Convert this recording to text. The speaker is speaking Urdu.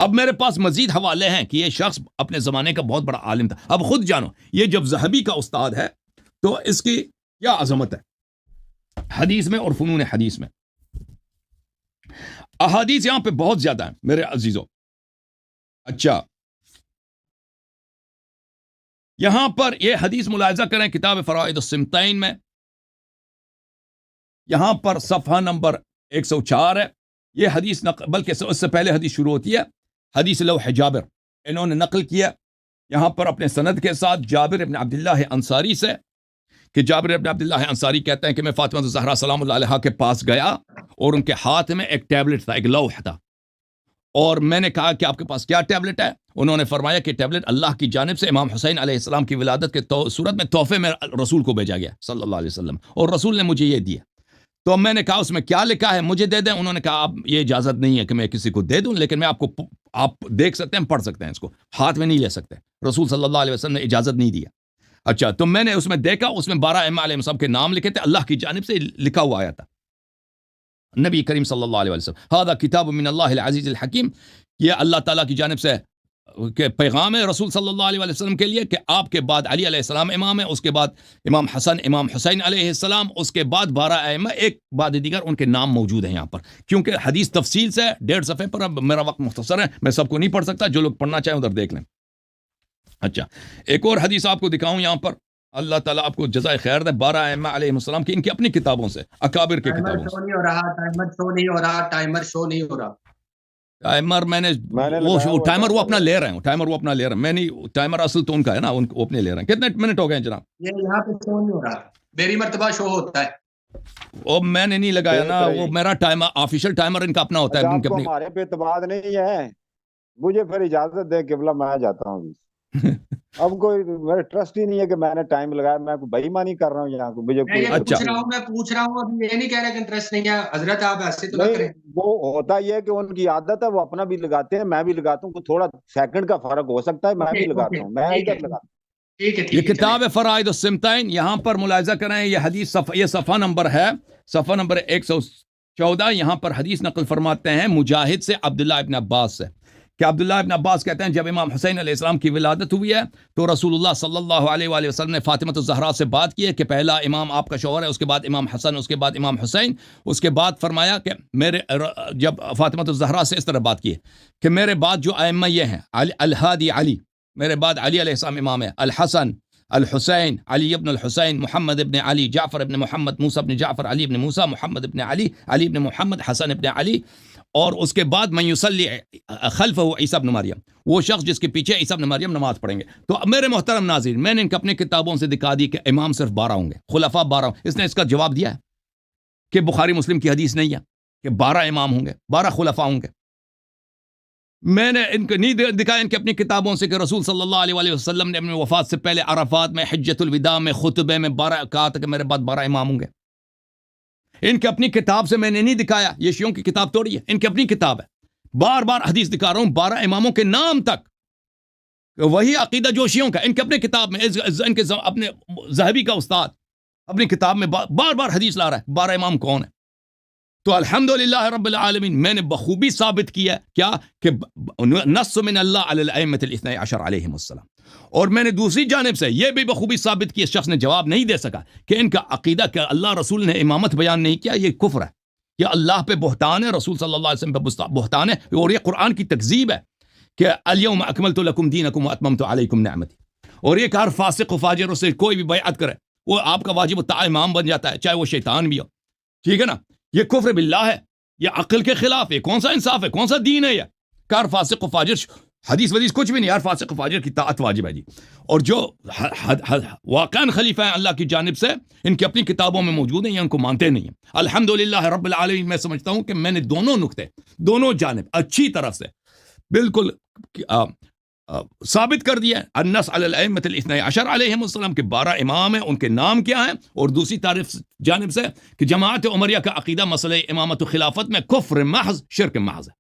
اب میرے پاس مزید حوالے ہیں کہ یہ شخص اپنے زمانے کا بہت بڑا عالم تھا. اب خود جانو یہ جب ذہبی کا استاد ہے تو اس کی کیا عظمت ہے حدیث میں اور فنون حدیث میں. احادیث یہاں پہ بہت زیادہ ہیں میرے عزیزوں. اچھا یہاں پر یہ حدیث ملاحظہ کریں کتاب فرائض السمتین میں, یہاں پر صفحہ نمبر 104 ہے. یہ حدیث بلکہ اس سے پہلے حدیث شروع ہوتی ہے حدیث لوح جابر, انہوں نے نقل کیا یہاں پر اپنے سند کے ساتھ جابر ابن عبداللہ انصاری سے کہ جابر ابن عبداللہ انصاری کہتے ہیں کہ میں فاطمہ الزہرا سلام اللہ علیہا کے پاس گیا اور ان کے ہاتھ میں ایک ٹیبلٹ تھا, ایک لوح تھا, اور میں نے کہا کہ آپ کے پاس کیا ٹیبلٹ ہے؟ انہوں نے فرمایا کہ ٹیبلٹ اللہ کی جانب سے امام حسین علیہ السلام کی ولادت کے صورت میں تحفے میں رسول کو بھیجا گیا صلی اللہ علیہ وسلم, اور رسول نے مجھے یہ دیا. تو میں نے کہا اس میں کیا لکھا ہے, مجھے دے دیں. انہوں نے کہا آپ یہ اجازت نہیں ہے کہ میں کسی کو دے دوں, لیکن میں آپ دیکھ سکتے ہیں, پڑھ سکتے ہیں, اس کو ہاتھ میں نہیں لے سکتے. رسول صلی اللہ علیہ وسلم نے اجازت نہیں دیا. اچھا تو میں نے اس میں دیکھا, اس میں 12 ائمہ علیہ السلام کے نام لکھے تھے, اللہ کی جانب سے لکھا ہوا آیا تھا نبی کریم صلی اللہ علیہ وسلم ھذا کتاب من اللہ العزیز الحکیم, یہ اللہ تعالیٰ کی جانب سے کہ پیغام ہے رسول صلی اللہ علیہ وسلم کے لیے کہ آپ کے بعد علی علیہ السلام امام ہے, اس کے بعد امام حسن امام حسین علیہ السلام, اس کے بعد 12 ائمہ ایک بعد دیگر ان کے نام موجود ہیں یہاں پر. کیونکہ حدیث تفصیل سے 1.5 صفحے پر, اب میرا وقت مختصر ہے, میں سب کو نہیں پڑھ سکتا, جو لوگ پڑھنا چاہیں ادھر دیکھ لیں. اچھا ایک اور حدیث آپ کو دکھاؤں یہاں پر, اللہ تعالیٰ آپ کو جزائے خیر دے. 12 ائمہ علیہ السلام کی ان کی اپنی کتابوں سے, اکابر کے کتابوں سے. ٹائمر شو نہیں ہو رہا. ٹائمر میں نے وہ ٹائمر وہ اپنا لے رہے ہیں, ٹائمر وہ اپنا لے رہے ہیں, میں نہیں, ٹائمر اصل تو ان کا ہے نا, وہ اپنے لے رہے ہیں. کتنے منٹ ہو گئے ہیں جناب؟ یہ یہاں پہ شو نہیں ہو رہا, میری مرتبہ شو ہوتا ہے. وہ میں نے نہیں لگایا نا, وہ میرا ٹائمر آفیشیل ٹائمر ان کا اپنا ہوتا ہے. آپ کو ہمارے پہ اعتماد نہیں ہے, مجھے پھر اجازت دے قبلہ, میں جاتا ہوں. اب کوئی میرا ٹرسٹ ہی نہیں ہے کہ میں نے ٹائم لگایا, میں کوئی بے ایمانی کر رہا ہوں یہاں کو. مجھے میں پوچھ رہا ہوں, اب یہ نہیں کہہ رہا کہ انٹرسٹ نہیں ہے. حضرت آپ ایسے تو نہ کریں. وہ ہوتا یہ ہے کہ ان کی عادت ہے, وہ اپنا بھی لگاتے ہیں, میں بھی لگاتا ہوں. تھوڑا سیکنڈ کا فرق ہو سکتا ہے, میں بھی لگاتا ہوں, میں ادھر لگاتا ہوں. یہ کتاب فرائض السمتین, یہاں پر ملاحظہ کریں یہ حدیث یہ صفحہ نمبر ہے, صفحہ نمبر 114. یہاں پر حدیث نقل فرماتے ہیں مجاہد سے عبداللہ ابن عباس سے کہ عبداللہ ابن عباس کہتے ہیں جب امام حسین علیہ السلام کی ولادت ہوئی ہے تو رسول اللہ صلی اللہ علیہ وآلہ وسلم نے فاطمہ الزہرا سے بات کی ہے کہ پہلا امام آپ کا شوہر ہے, اس کے بعد امام حسن, اس کے بعد امام حسین. اس کے بعد فرمایا کہ جب فاطمہ الزہرا سے اس طرح بات کی ہے کہ میرے بعد جو ائمہ یہ ہیں, الہادی علی, میرے بعد علی علیہ السلام امام ہے, الحسن, الحسین, علی ابن الحسین, محمد ابن علی, جعفر ابن محمد, موسیٰ ابن جعفر, علی ابن موسیٰ, محمد ابن علی, علی ابن محمد, حسن ابن علی, اور اس کے بعد من یصلی خلفہ عیسیٰ ابن مریم, وہ شخص جس کے پیچھے عیسیٰ ابن مریم نماز پڑھیں گے. تو میرے محترم ناظرین, میں نے ان کی اپنی کتابوں سے دکھا دی کہ امام صرف 12 ہوں گے, خلفاء 12. اس نے اس کا جواب دیا ہے کہ بخاری مسلم کی حدیث نہیں ہے کہ 12 امام ہوں گے, 12 خلفاء ہوں گے. میں نے ان کو نہیں دکھایا ان کی اپنی کتابوں سے کہ رسول صلی اللہ علیہ وآلہ وسلم نے اپنی وفات سے پہلے عرفات میں, حجۃ الوداع میں, خطبے میں 12 کہا تھا کہ میرے بعد 12 امام ہوں گے. ان کی اپنی کتاب سے میں نے نہیں دکھایا, یہ شیعوں کی کتاب توڑی ہے, ان کی اپنی کتاب ہے. بار بار حدیث دکھا رہا ہوں 12 اماموں کے نام تک, وہی عقیدہ جو شیعوں کا. ان کے اپنے کتاب میں, ان کے اپنے ذہبی کا استاد اپنی کتاب میں بار بار حدیث لا رہا ہے 12 امام کون ہے. تو الحمدللہ رب العالمین, میں نے بخوبی ثابت کیا کیا کہ نص من اللہ علی الائمۃ الاثنی عشر علیہم السلام. اور میں نے دوسری جانب سے یہ بھی بخوبی ثابت کی, اس شخص نے جواب نہیں دے سکا, کہ ان کا عقیدہ کہ اللہ رسول نے امامت بیان نہیں کیا, یہ کفر ہے, یہ اللہ پہ بہتان ہے, رسول صلی اللہ علیہ وسلم پہ بہتان ہے, اور یہ قرآن کی تکذیب ہے کہ الیوم اکملت لکم دینکم واتممت علیکم نعمتی. اور یہ کہ ہر فاسق و فاجر سے کوئی بھی بیعت کرے وہ آپ کا واجب الطاعہ امام بن جاتا ہے, چاہے وہ شیطان بھی ہو. ٹھیک ہے نا, یہ کفر باللہ ہے, یہ عقل کے خلاف ہے. کون سا انصاف ہے, کون سا دین ہے یہ کہ ہر فاسق و فاجر, حدیث ودیث کچھ بھی نہیں, ہر فاسق و فاجر کی طاعت واجب ہے جی. اور جو واقعاً خلیفہ ہیں اللہ کی جانب سے, ان کی اپنی کتابوں میں موجود ہیں, یہ ان کو مانتے نہیں ہیں. الحمدللہ رب العالمین, میں سمجھتا ہوں کہ میں نے دونوں نقطے, دونوں جانب اچھی طرح سے بالکل ثابت کر دیا ہے. النص علی الائمۃ الاثنی عشر علیہم السلام کے 12 امام ہیں, ان کے نام کیا ہیں, اور دوسری جانب سے کہ جماعت عمریہ کا عقیدہ مسئلہ امامت و خلافت میں کفر محض, شرک محض ہے.